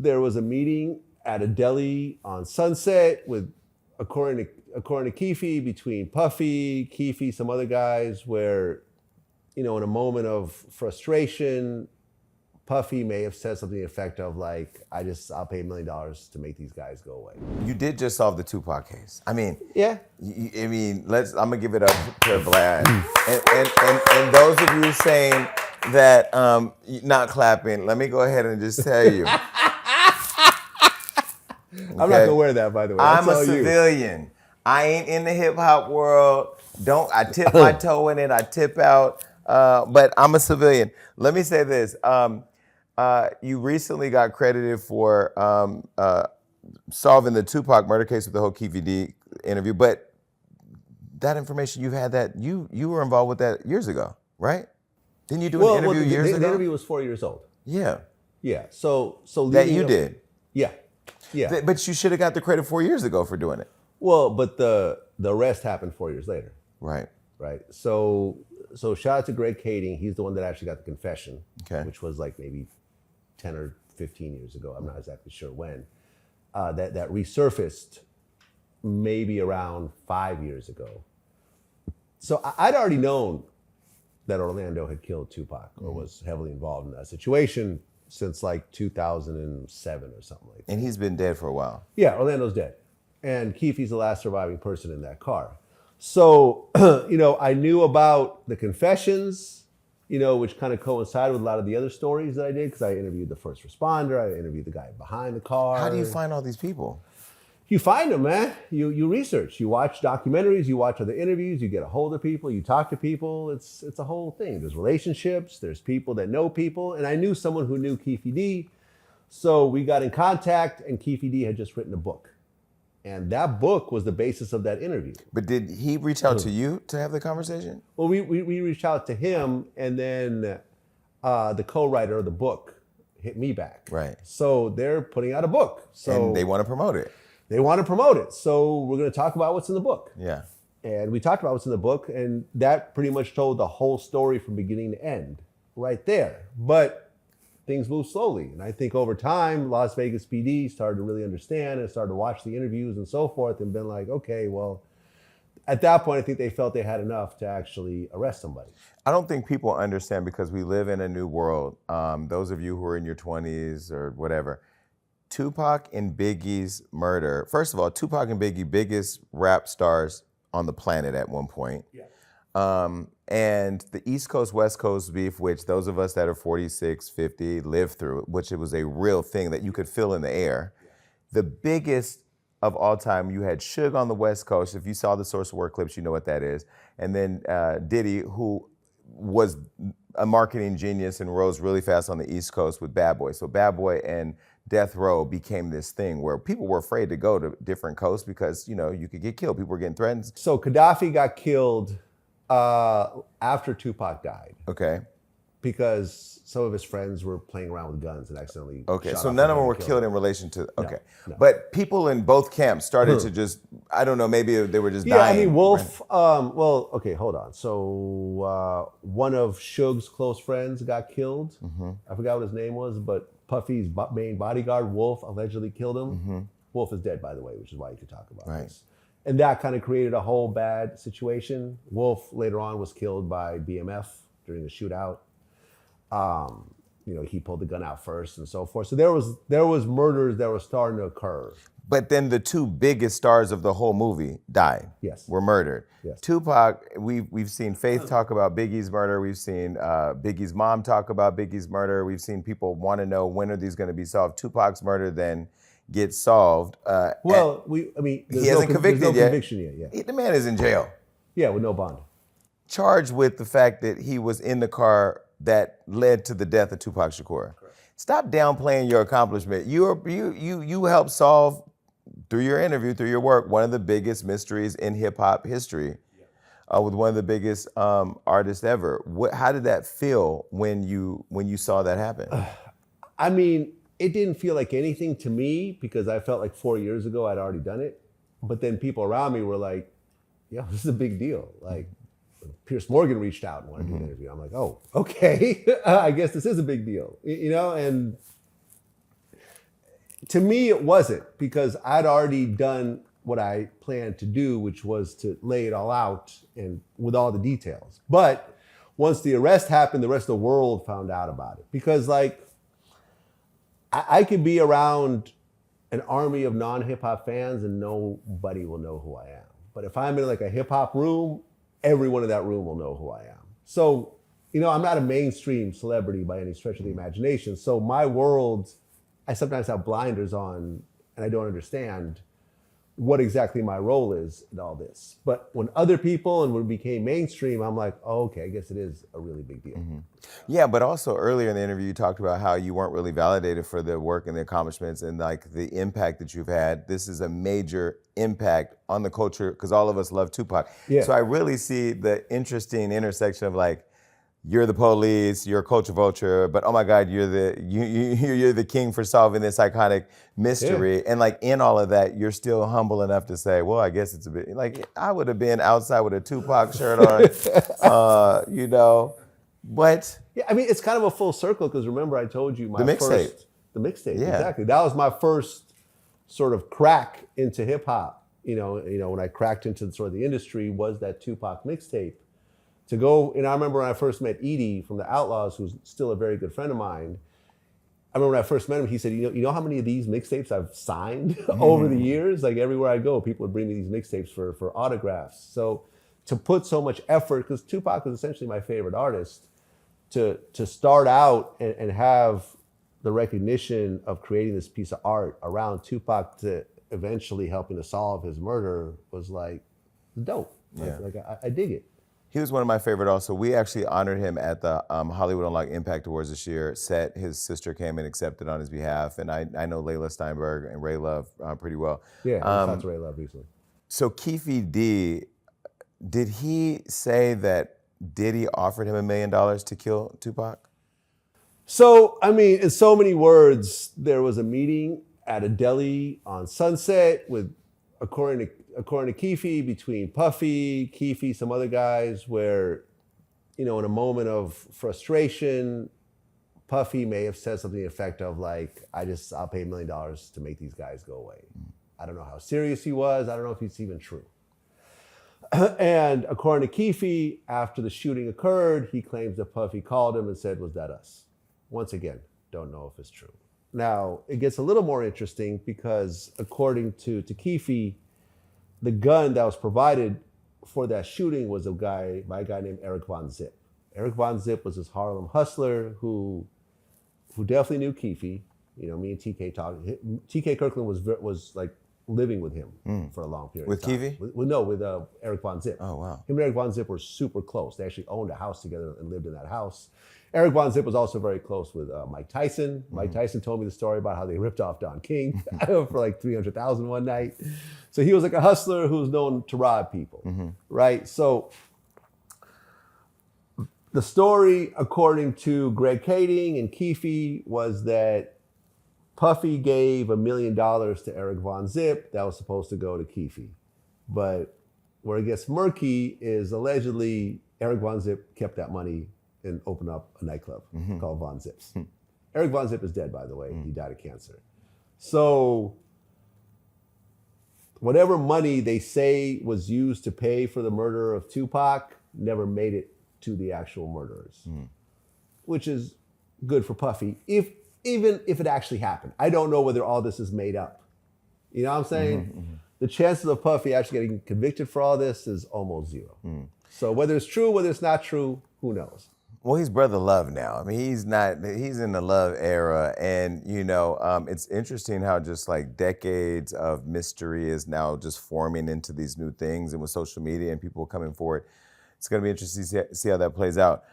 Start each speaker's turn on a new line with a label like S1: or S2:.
S1: there was a meeting at a deli on Sunset with, according to Keefe, between Puffy, Keefe, some other guys, where, in a moment of frustration, Puffy may have said something to the effect of like, I'll pay $1 million to make these guys go away.
S2: You did just solve the Tupac case. I mean,
S1: yeah.
S2: I'm gonna give it up to Vlad. and those of you saying that not clapping, let me go ahead and just tell you. Okay?
S1: I'm not gonna wear that, by the way.
S2: I'm a civilian. I ain't in the hip hop world. I tip my toe in it, I tip out. But I'm a civilian. Let me say this. You recently got credited for solving the Tupac murder case with the whole KVD interview, but that information, you were involved with that years ago, right? Didn't you do an interview years ago?
S1: The interview was 4 years old.
S2: Yeah.
S1: Yeah. So
S2: that you did.
S1: Yeah. Yeah.
S2: But you should have got the credit 4 years ago for doing it.
S1: Well, but the arrest happened 4 years later.
S2: Right.
S1: Right. So shout out to Greg Kading. He's the one that actually got the confession, which was like maybe 10 or 15 years ago. I'm not exactly sure when. That resurfaced maybe around 5 years ago. So I'd already known that Orlando had killed Tupac or was heavily involved in that situation since like 2007 or something like that.
S2: And he's been dead for a while.
S1: Yeah, Orlando's dead. And Keefe's the last surviving person in that car. So, I knew about the confessions, which kind of coincided with a lot of the other stories that I did, because I interviewed the first responder, I interviewed the guy behind the car.
S2: How do you find all these people?
S1: You find them, man. You research, you watch documentaries, you watch other interviews, you get a hold of people, you talk to people. It's a whole thing. There's relationships, there's people that know people. And I knew someone who knew Keefe D. So we got in contact, and Keefe D had just written a book. And that book was the basis of that interview.
S2: But did he reach out to you to have the conversation?
S1: Well, we reached out to him, and then the co-writer of the book hit me back.
S2: Right.
S1: So they're putting out a book. So
S2: and they want to promote it.
S1: They want to promote it. So we're going to talk about what's in the book.
S2: Yeah.
S1: And we talked about what's in the book, and that pretty much told the whole story from beginning to end right there. But things move slowly. And I think over time, Las Vegas PD started to really understand and started to watch the interviews and so forth and been like, okay, well, at that point, I think they felt they had enough to actually arrest somebody.
S2: I don't think people understand, because we live in a new world. Those of you who are in your 20s or whatever, Tupac and Biggie's murder. First of all, Tupac and Biggie, biggest rap stars on the planet at one point. Yeah. And the East Coast, West Coast beef, which those of us that are 46, 50 lived through, which it was a real thing that you could feel in the air. Yeah. The biggest of all time, you had Suge on the West Coast. If you saw the Source of Work clips, you know what that is. And then Diddy, who was a marketing genius and rose really fast on the East Coast with Bad Boy. So Bad Boy and Death Row became this thing where people were afraid to go to different coasts because, you could get killed. People were getting threatened.
S1: So Gaddafi got killed after Tupac died.
S2: Okay.
S1: Because some of his friends were playing around with guns and accidentally
S2: Okay,
S1: shot
S2: so
S1: off
S2: none of them
S1: and
S2: were
S1: killed
S2: killed
S1: him.
S2: in relation to, okay.
S1: No.
S2: But people in both camps started to just, I don't know, maybe they were just dying.
S1: Yeah, I mean, Wolf, okay, hold on. So one of Suge's close friends got killed. Mm-hmm. I forgot what his name was, but Puffy's main bodyguard, Wolf, allegedly killed him. Mm-hmm. Wolf is dead, by the way, which is why you could talk about this. And that kind of created a whole bad situation. Wolf later on was killed by BMF during the shootout. He pulled the gun out first and so forth. So there was murders that were starting to occur.
S2: But then the two biggest stars of the whole movie died.
S1: Yes.
S2: Were murdered.
S1: Yes.
S2: Tupac, we've seen Faith talk about Biggie's murder. We've seen Biggie's mom talk about Biggie's murder. We've seen people want to know, when are these going to be solved? Tupac's murder then gets solved.
S1: He
S2: hasn't convicted
S1: there's no
S2: yet.
S1: Conviction yet.
S2: The man is in jail.
S1: Yeah, with no bond.
S2: Charged with the fact that he was in the car that led to the death of Tupac Shakur. Correct. Stop downplaying your accomplishment. You helped solve, through your interview, through your work, one of the biggest mysteries in hip hop history, with one of the biggest artists ever. How did that feel when you saw that happen?
S1: I mean, it didn't feel like anything to me because I felt like 4 years ago I'd already done it. But then people around me were like, "Yo, this is a big deal." Like, Pierce Morgan reached out and wanted to do an interview. I'm like, oh, okay. I guess this is a big deal, and to me, it wasn't, because I'd already done what I planned to do, which was to lay it all out and with all the details. But once the arrest happened, the rest of the world found out about it. Because like, I could be around an army of non-hip hop fans and nobody will know who I am. But if I'm in like a hip hop room, everyone in that room will know who I am. So, I'm not a mainstream celebrity by any stretch of the imagination. So my world, I sometimes have blinders on and I don't understand what exactly my role is in all this. But when other people and when it became mainstream, I'm like, oh, okay, I guess it is a really big deal.
S2: Mm-hmm. Yeah, but also earlier in the interview, you talked about how you weren't really validated for the work and the accomplishments and like the impact that you've had. This is a major impact on the culture because all of us love Tupac.
S1: Yeah.
S2: So I really see the interesting intersection of like, you're the police, you're a culture vulture, but oh my God, you're the king for solving this iconic mystery. Yeah. And like in all of that, you're still humble enough to say, well, I guess it's a bit like I would have been outside with a Tupac shirt on, but
S1: yeah, I mean, it's kind of a full circle because remember I told you
S2: the mixtape,
S1: yeah. Exactly. That was my first sort of crack into hip hop. When I cracked into sort of the industry was that Tupac mixtape. To go, I remember when I first met Edie from the Outlaws, who's still a very good friend of mine. I remember when I first met him, he said, you know how many of these mixtapes I've signed over the years? Like everywhere I go, people would bring me these mixtapes for autographs. So to put so much effort, because Tupac was essentially my favorite artist, to start out and have the recognition of creating this piece of art around Tupac to eventually helping to solve his murder was like dope.
S2: Yeah.
S1: I dig it.
S2: He was one of my favorite also. We actually honored him at the Hollywood Unlocked Impact Awards this year. His sister came and accepted on his behalf. And I know Layla Steinberg and Ray Love pretty well.
S1: Yeah, I talked to Ray Love recently.
S2: So Keefe D, did he say that Diddy offered him $1 million to kill Tupac?
S1: So, I mean, in so many words, there was a meeting at a deli on Sunset with, according to Keefe, between Puffy, Keefe, some other guys, where, in a moment of frustration, Puffy may have said something to the effect of like, I'll pay $1 million to make these guys go away. I don't know how serious he was. I don't know if it's even true. And according to Keefe, after the shooting occurred, he claims that Puffy called him and said, was that us? Once again, don't know if it's true. Now, it gets a little more interesting because according to Keefe, the gun that was provided for that shooting was by a guy named Eric Von Zip. Eric Von Zip was this Harlem hustler who definitely knew Keefe. Me and TK talked. TK Kirkland was like living with him for a long period of time.
S2: With Keefe?
S1: With Eric Von Zip.
S2: Oh, wow.
S1: Him and Eric Von Zip were super close. They actually owned a house together and lived in that house. Eric Von Zip was also very close with Mike Tyson. Mike Tyson told me the story about how they ripped off Don King for like $300,000 one night. So he was like a hustler who was known to rob people, right? So the story, according to Greg Kading and Keefe, was that Puffy gave $1 million to Eric Von Zip that was supposed to go to Keefe. But where it gets murky is allegedly Eric Von Zip kept that money and opened up a nightclub called Von Zip's. Eric Von Zip is dead, by the way. He died of cancer. So whatever money they say was used to pay for the murder of Tupac never made it to the actual murderers, which is good for Puffy, even if it actually happened. I don't know whether all this is made up. You know what I'm saying? The chances of Puffy actually getting convicted for all this is almost zero. So whether it's true, whether it's not true, who knows?
S2: Well, he's Brother Love now. I mean, he's in the Love era. And, it's interesting how just like decades of mystery is now just forming into these new things. And with social media and people coming forward, it's going to be interesting to see how that plays out.